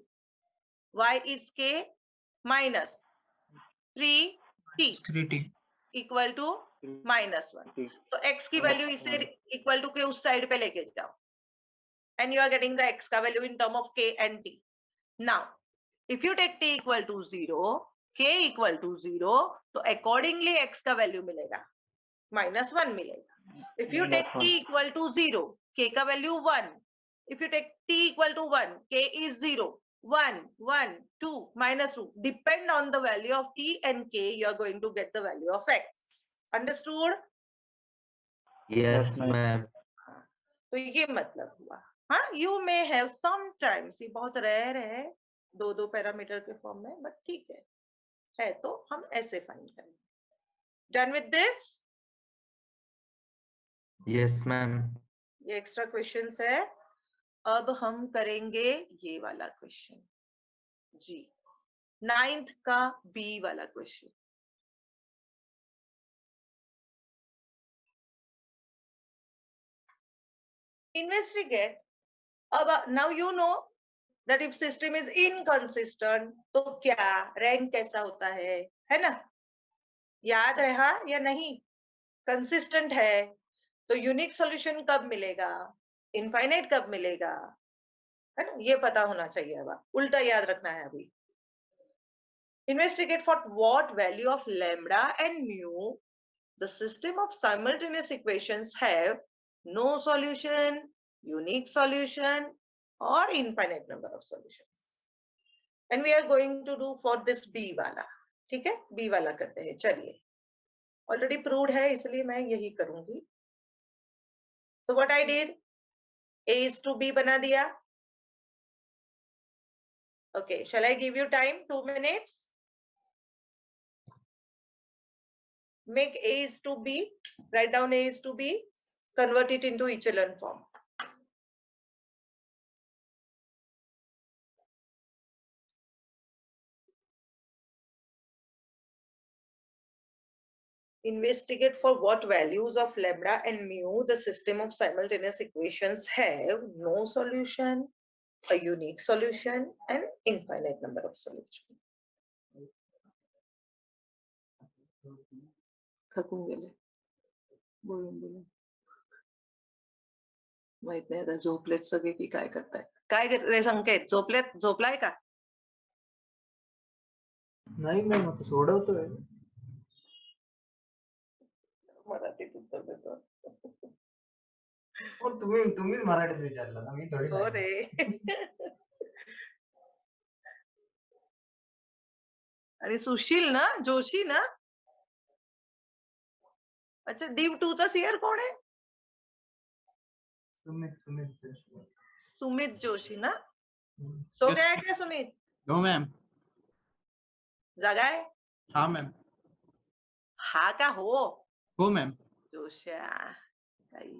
Y is k minus 3t 3t. equal to minus 1. तो x की वैल्यू इसे इक्वल टू के उस साइड पे लेके जाओ and you are getting the x का value in term of k and t. Now if you take t equal to 0, k equal to 0, तो accordingly x का वैल्यू मिलेगा -1 मिलेगा. If you take t equal to 0, k का value 1. If you take t equal to 1, k is 0, 1, 1, 2, -2. Depend on the value of t and k, you are going to get the value of x. Understood? Yes, ma'am. तो ये मतलब हुआ. हाँ, you may have sometimes, ये बहुत रेयर है 2 पैरामीटर के फॉर्म में, बट ठीक है तो हम ऐसे फाइंड करेंगे. Done with this? Yes, ma'am. ये एक्स्ट्रा क्वेश्चंस है. अब हम करेंगे ये वाला क्वेश्चन जी, 9th का बी वाला क्वेश्चन. Investigate. अब now you know that if system is inconsistent, तो क्या रैंक कैसा होता है ना? याद रहा या नहीं? कंसिस्टेंट है तो यूनिक सॉल्यूशन कब मिलेगा, इनफाइनाइट कब मिलेगा, है ना? ये पता होना चाहिए. अब उल्टा याद रखना है अभी. Investigate for what value of lambda and mu the system of simultaneous equations have no solution, unique solution, or infinite number of solutions. And we are going to do for this B वाला. ठीक है, B वाला करते हैं. चलिए, already proved है इसलिए मैं यही करूंगी. So what I did, A is to B बना दिया. Okay, shall I give you time? 2 minutes. Make A is to B, write down A is to B, convert it into echelon form. Investigate for what values of lambda and mu the system of simultaneous equations have no solution, a unique solution, and infinite number of solutions. माहित नाही आता झोपलेत सगळे की काय करताय. काय रे संकेत, झोपलाय का? नाही मॅम, आता सोडवतोय. मराठीत उत्तर देतो. तुम्ही मराठीत विचारलं ना, मी थोडी. हो रे. आणि सुशील ना, जोशी ना. अच्छा, दीव 2 चा सीआर कोण आहे? सुमित जोशी ना. सो गया है क्या सुमित? No ma'am. जागा है? हाँ मैम. हा का हो? हो मैम. जोश्या, काही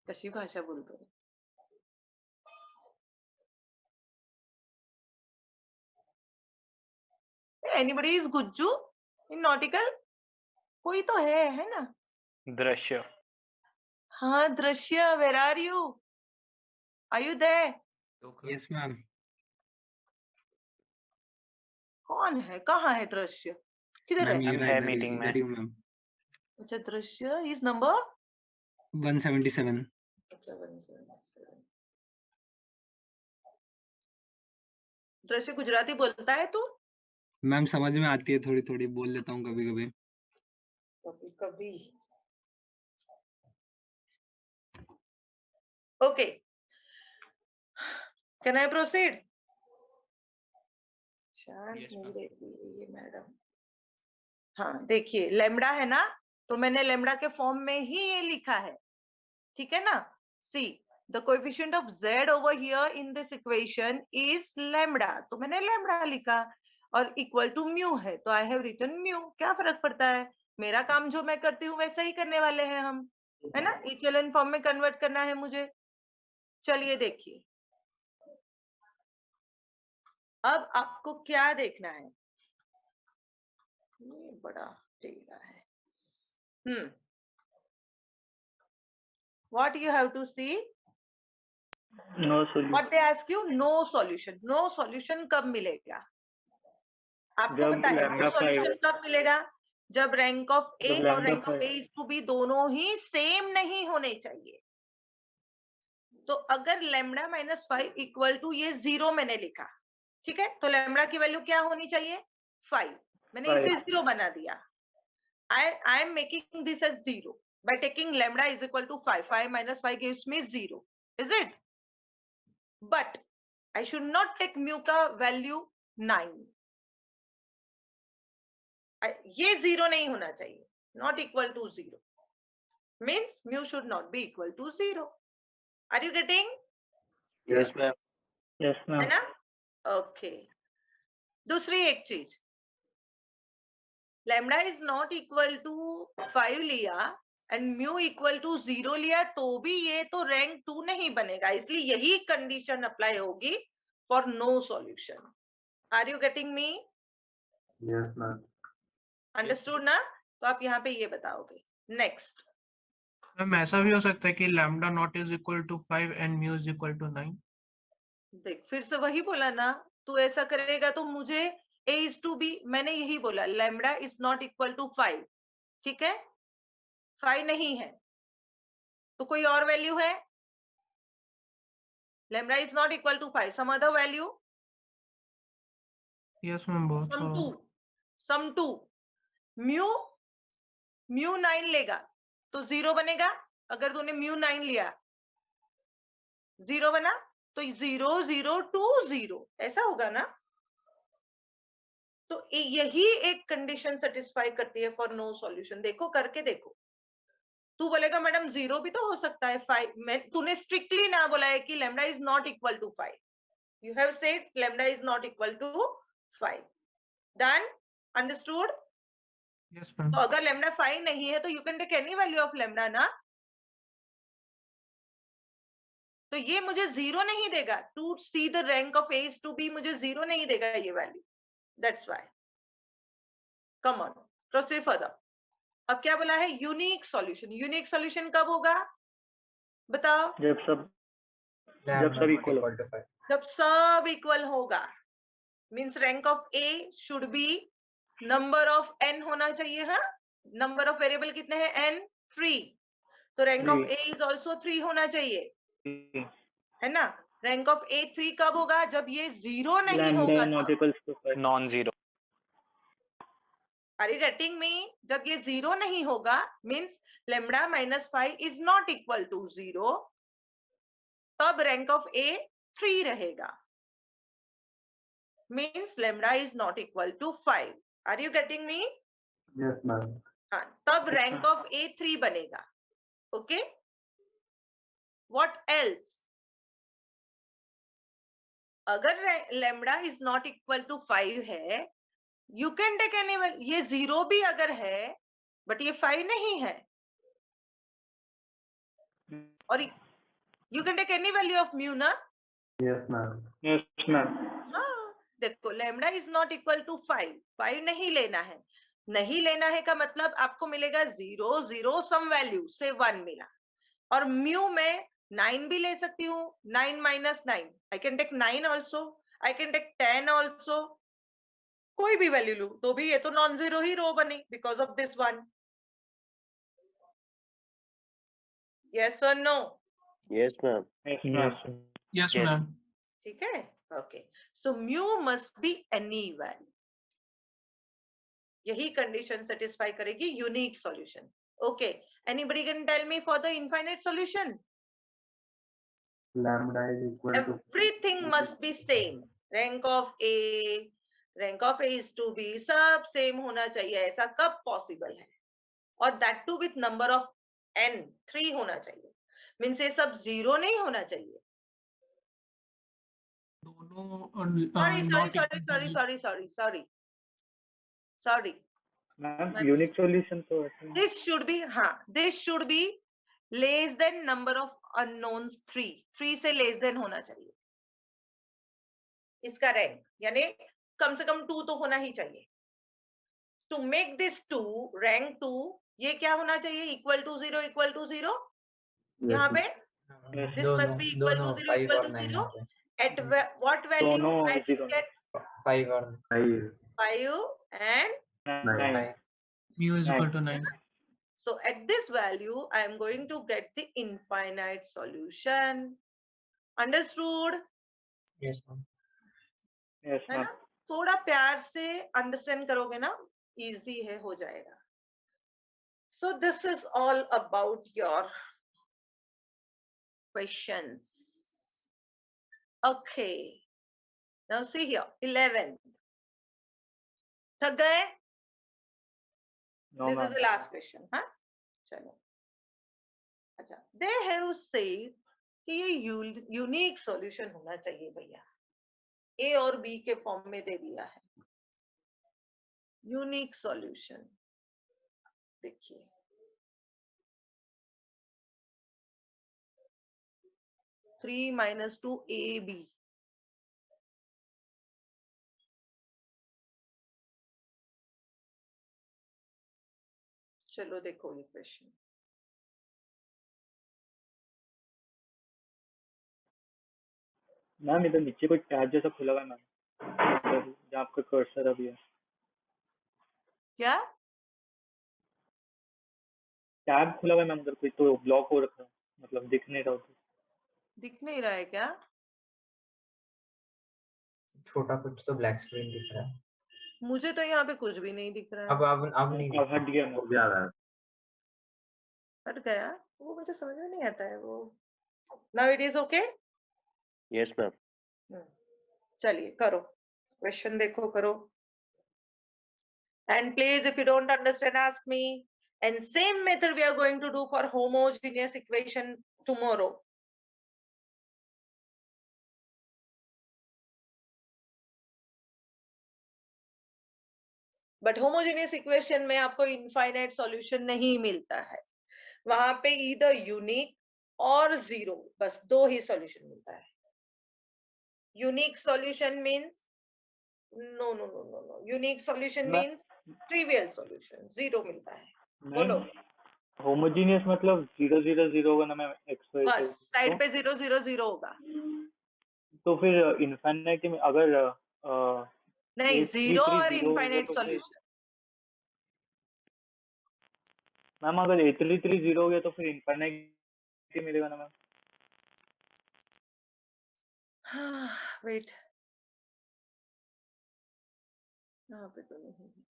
कशी भाषा बोलतो. Anybody is Gujju in nautical? कोई तो है ना? दृश्य. हाँ, दृश्य, where are you? Are you there? Yes, ma'am. कौन है? कहाँ है दृश्य? किधर है? है मीटिंग में. मैम. अच्छा, दृश्य is number 177. अच्छा, 177. दृश्य गुजराती बोलता है तू? मैम समझ में आती है, थोड़ी थोड़ी बोल लेता हूँ कभी कभी. कभी. Okay. Can I proceed? शांत नहीं रहती ये मैडम. हाँ, देखिए लेमडा है ना, तो मैंने लेमडा के फॉर्म में ही ये लिखा है. ठीक है ना? See, the coefficient of z over here in this equation is lambda. तो मैंने lambda लिखा और equal to mu है, तो I have written mu. क्या फर्क पड़ता है? मेरा काम जो मैं करती हूँ वैसा ही करने वाले हैं हम, है ना? इचेलन फॉर्म में कन्वर्ट करना है मुझे. चलिए देखिए, अब आपको क्या देखना है? ये बड़ा टेढ़ा है. What you have to see? No solution. What they ask you? No solution. No solution कब मिलेगा? आपको जब पता है no lambda solution 5 कब मिलेगा? जब रैंक ऑफ ए जब और lambda rank of 5 A is two B दोनों ही सेम नहीं होने चाहिए. तो अगर लैम्डा -5 इक्वल टू ये 0 मैंने लिखा, ठीक है, तो लैम्डा की वैल्यू क्या होनी चाहिए? 5. मैंने इसे 0 बना दिया. I am making this as 0 by taking lambda is equal to 5. 5 minus 5 gives me 0. Is it? But I should not take mu का value 9. ये 0 नहीं होना चाहिए. Not equal to 0. Means mu should not be equal to 0. Are you getting? Yes, ma'am. Yes, है ma'am. ना? Okay. दूसरी एक चीज, lambda is not equal to 5 लिया एंड म्यू इक्वल टू 0 लिया तो भी ये तो रैंक 2 नहीं बनेगा, इसलिए यही कंडीशन अप्लाई होगी for no solution. Are you getting me? Yes, ma'am. Understood ना? तो आप यहाँ पे ये बताओगे. नेक्स्ट, मैम ऐसा भी हो सकता है कि lambda not is equal to 5 and mu is equal to 9. देख फिर से वही बोला ना, तू ऐसा करेगा तो मुझे a is to b, मैंने यही बोला lambda is not equal to 5. ठीक है, 5 नहीं है तो कोई और वैल्यू है? Lambda is not equal to 5, some other value? Yes ma'am, बहुत सम सारा. 2, सम 2. म्यू 9 लेगा तो 0 बनेगा. अगर तूने म्यू 9 लिया 0 बना तो 0 0 2 0 ऐसा होगा ना. तो यही एक कंडीशन सेटिस्फाई करती है फॉर नो सॉल्यूशन. देखो करके देखो. तू बोलेगा मैडम 0 भी तो हो सकता है. 5 मैं तूने स्ट्रिक्टली ना बोला है कि lambda is not equal to 5. You have said lambda is not equal to 5. Done? Understood? Yes ma'am. तो अगर लैम्डा 5 नहीं है तो you can take any value of lambda ना. तो ये मुझे 0 नहीं देगा. To see the rank of A two B मुझे 0 नहीं देगा ये value. That's why. Come on, proceed further. अब क्या बोला है? Unique solution. यूनिक सॉल्यूशन कब होगा बताओ? जब सब इक्वल हो. जब सब इक्वल होगा. Means rank of A should be number of n होना चाहिए. हाँ, नंबर ऑफ वेरिएबल कितने हैं? n 3. तो rank of 3. A is also 3 होना चाहिए, 3. है ना? रैंक ऑफ ए 3 कब होगा? जब ये 0 नहीं Lambda होगा. not equals to 5. Non zero. Are you getting me? जब ये 0 नहीं होगा means lambda minus 5 is not equal to 0, तब रैंक ऑफ ए 3 रहेगा. Means lambda is not equal to 5. Are you getting me? Yes, ma'am. हाँ, तब रैंक ऑफ ए 3 बनेगा. Okay, what else? अगर lambda is not equal to 5 है, यू कैन टेक एनी. ये 0 भी अगर है बट ये 5 नहीं है, और you can take any value of mu ना. Yes, ma'am. Yes, ma'am. हाँ, देखो lambda is not equal to 5. 5 नहीं लेना है. नहीं लेना है का मतलब आपको मिलेगा 0 0 सम वैल्यू से 1 मिला. और म्यू में 9 भी ले सकती हूँ. 9 minus 9, I can take 9 also. I can take 10 also. कोई भी वैल्यू लू तो भी ये तो नॉन जीरो ही रो बनी because of this one. Yes और no? Yes, ma'am. Yes, ma'am. Yes Yes. Ma'am. ठीक है. Okay, so mu must be any value. यही कंडीशन सेटिस्फाई करेगी unique solution. Okay, anybody can tell me for the infinite solution? Lambda is equal to Everything must be same. Rank of A, rank of A is to B, सब same होना चाहिए. ऐसा कब possible है? और that too with number of n 3 होना चाहिए. Means ये सब 0 नहीं होना चाहिए. Sorry. Ma'am, unique solution तो ऐसे नहीं. This should be, हाँ, this should be less than number of unknowns 3. 3 से less than होना चाहिए. इसका रैंक यानी कम से कम 2 तो होना ही चाहिए. To make this 2 rank 2, ये क्या होना चाहिए? Equal to 0, equal to 0. यहाँ पे Yes. this must be equal to 0, equal to 0. At what value दोनों I will 0. get 5 or 5. 5 and 9. Mu is equal to 9. so at this value I am going to get the infinite solution. Understood? Yes, ma'am. Yes, है ma'am. ना? थोड़ा प्यार से अंडरस्टैंड करोगे ना, इजी है, हो जाएगा. So this is all about your questions. Okay, now see here, 11th. थक गए? No, This is ma'am. the last question, हाँ? चलो. अच्छा, they have said कि ये यूनिक सॉल्यूशन होना चाहिए भैया. ए और बी के फॉर्म में दे दिया है. यूनिक सॉल्यूशन देखिए, three minus two A B. चलो देखो ये क्वेश्चन. मैम इधर नीचे कोई टैब जैसा खुला हुआ है मैम, मतलब जहाँ आपका कर्सर अभी है. क्या? टैब खुला हुआ है मैम, उधर कोई तो ब्लॉक हो रखा है, मतलब दिख नहीं रहा उधर. दिख नहीं रहा है क्या? छोटा कुछ तो ब्लैक स्क्रीन दिख रहा है। मुझे तो यहाँ पे कुछ भी नहीं दिख रहा है. अब नहीं दिख अब हट गया मैम. हट गया? वो मुझे समझ में नहीं आता है वो. Now it is okay. Yes, ma'am. चलिए करो क्वेश्चन, देखो करो. And please, if you don't understand, ask me. And same method we are going to do for homogeneous equation tomorrow. But homogeneous equation में आपको infinite solution नहीं मिलता है. वहां पे either unique और zero, बस दो ही solution मिलता है. Unique solution means no. Unique solution मैं- means trivial solution. Zero मिलता है. बोलो. होमोजीनियस मतलब 0 0 0 होगा ना मैम, एक्स वाई बस साइड पे 0 0 0 होगा. तो फिर इनफाइनाइट में अगर नहीं, 0 और 0 होगा इनफाइनाइट तो फिर सॉल्यूशन. मैम अगर A33 0 हो गया तो फिर इनफाइनाइट ही मिलेगा ना मैम. वेट, यहाँ पे तो नहीं है.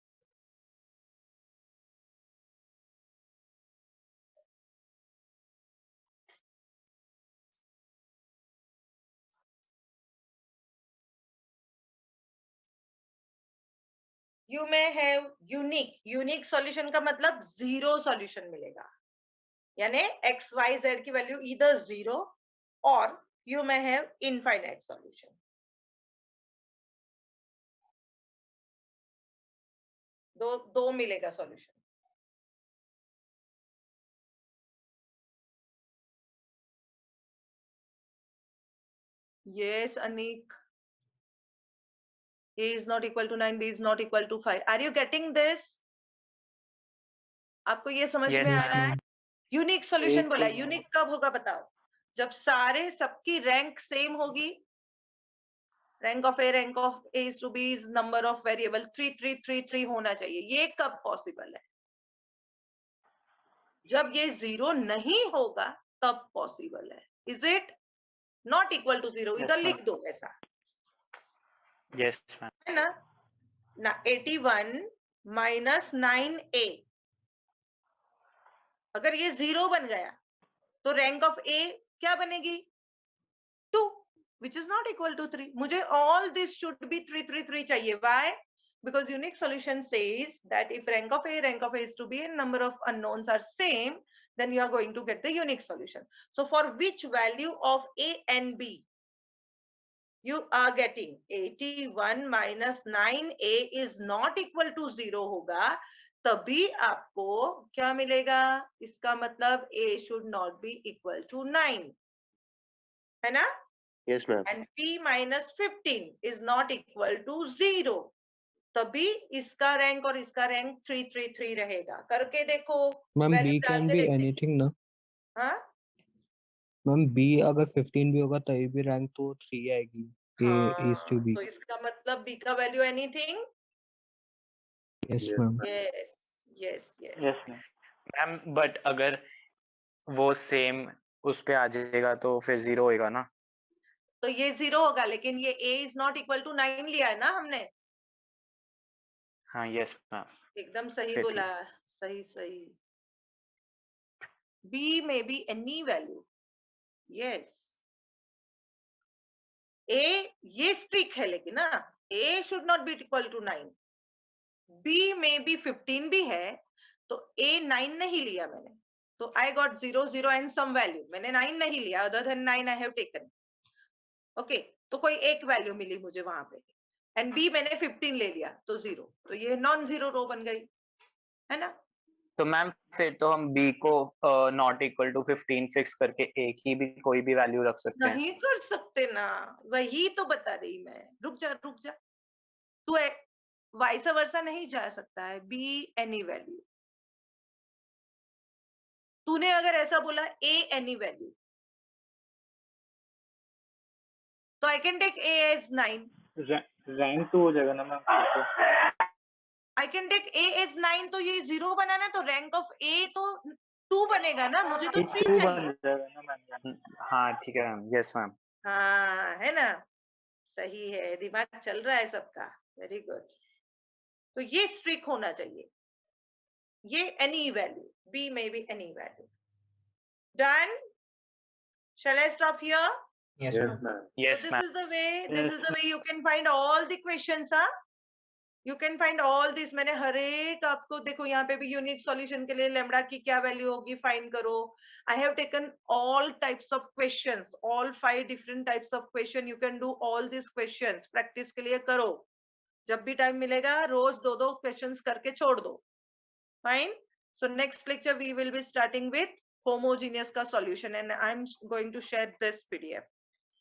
You may have unique solution का मतलब जीरो सॉल्यूशन मिलेगा, यानी एक्स वाई जेड की वैल्यू इधर 0 और you may have infinite solution. दो मिलेगा solution. Yes, Anik. A is not equal to 9, B is not equal to 5. Are you getting this? आपको ये समझ Yes, में आ ma'am. रहा है? यूनिक सॉल्यूशन एक बोला. तो- यूनिक कब होगा बताओ? जब सारे सबकी रैंक सेम होगी. Rank of A is to B is number of variable 3 3 3 3 होना चाहिए. ये कब पॉसिबल है? जब ये 0 नहीं होगा तब पॉसिबल है. Is it not equal to 0? इधर लिख दो ऐसा, Yes, ma'am. है ना 81 माइनस 9A. अगर ये 0 बन गया तो रैंक ऑफ A क्या बनेगी? 2, which is not equal to 3. मुझे all this should be 3 3 3 चाहिए. Why? Because unique solution says that if rank of A is to B and number of unknowns are same, then you are going to get the unique solution. So for which value of A and B you are getting 81 minus 9A is not equal to 0 होगा, तभी आपको क्या मिलेगा? इसका मतलब A should not be equal to 9, है ना? Yes, ma'am. And P minus 15 is not equal to 0, तभी इसका रैंक और इसका रैंक 3 3 3 रहेगा. करके देखो. मैम value बी डाल कैन के बी देखते हैं. एनीथिंग ना. हाँ मैम बी अगर 15 भी होगा तभी भी रैंक तो 3 आएगी. A is to B. तो इसका मतलब B का value anything. Yes ma'am. Yes yes yes yes. Ma'am. Ma'am but अगर वो सेम उस पे आ जाएगा तो फिर 0 होएगा ना. तो ये 0 होगा, लेकिन ये A is not equal to 9 लिया है ना हमने. हाँ, yes, मैम. एकदम सही फिर बोला. सही. B may be any value. Yes A ये स्ट्रिक है, लेकिन ना A should not be equal to 9, B में भी 15 भी है, तो ए 9 नहीं लिया मैंने, तो I got 0 0 and some value, मैंने 9 नहीं लिया, other than 9 I have taken. Okay, तो कोई एक वैल्यू मिली मुझे वहां पे, एंड बी मैंने 15 ले लिया, तो 0, तो ये नॉन जीरो रो बन गई, है ना। तो मैम फिर तो हम बी को नॉट इक्वल टू 15 फिक्स करके ए की भी कोई भी वैल्यू रख सकते हैं। नहीं कर सकते ना, वही तो बता रही मैं, रुक जा तू वाइस वर्सा नहीं जा सकता है, बी एनी वैल्यू। तूने अगर ऐसा बोला ए एनी वैल्यू, तो I can take A as 9, rank 2 हो जाएगा ना ma'am. I can take A as 9, तो ये 0 बनाना है, तो रैंक ऑफ ए तो 2 बनेगा ना, मुझे तो 3 2 चाहिए। बन जाएगा ना मैम। हाँ ठीक है मैम, यस मैम। हाँ है ना, सही है, दिमाग चल रहा है सबका, वेरी गुड। तो ये स्ट्रिक होना चाहिए, ये एनी वैल्यू, बी में भी any value. Done, shall I stop here? Yes, Yes, ma'am. ma'am. Yes So ma'am. this is the way you can find all the questions, huh? You can find all this, मैंने हर एक आपको, देखो यहाँ पे भी यूनिक सॉल्यूशन के लिए लेमडा की क्या वैल्यू होगी फाइंड करो। I have taken all types of questions, all 5 different types of question, you can do all these questions, practice के लिए करो, जब भी टाइम मिलेगा रोज 2-2 क्वेश्चंस करके छोड़ दो। Fine, so next lecture we will be starting with homogeneous का solution, and I am going to share this PDF.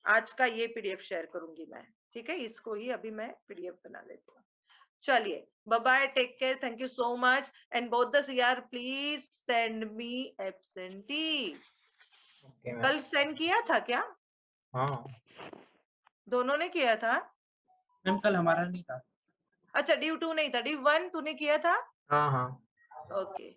आज का ये पीडीएफ शेयर करूंगी मैं, ठीक है, इसको ही अभी मैं पीडीएफ बना लेती हूँ। चलिए, bye bye, take care, thank you so much, and both the CR please send me absentee. Okay, ma'am. कल सेंड किया था क्या? हाँ दोनों ने किया था? मैम कल हमारा नहीं था। अच्छा, ड्यू 2 नहीं था, ड्यू 1 तूने किया था? हाँ हाँ ओके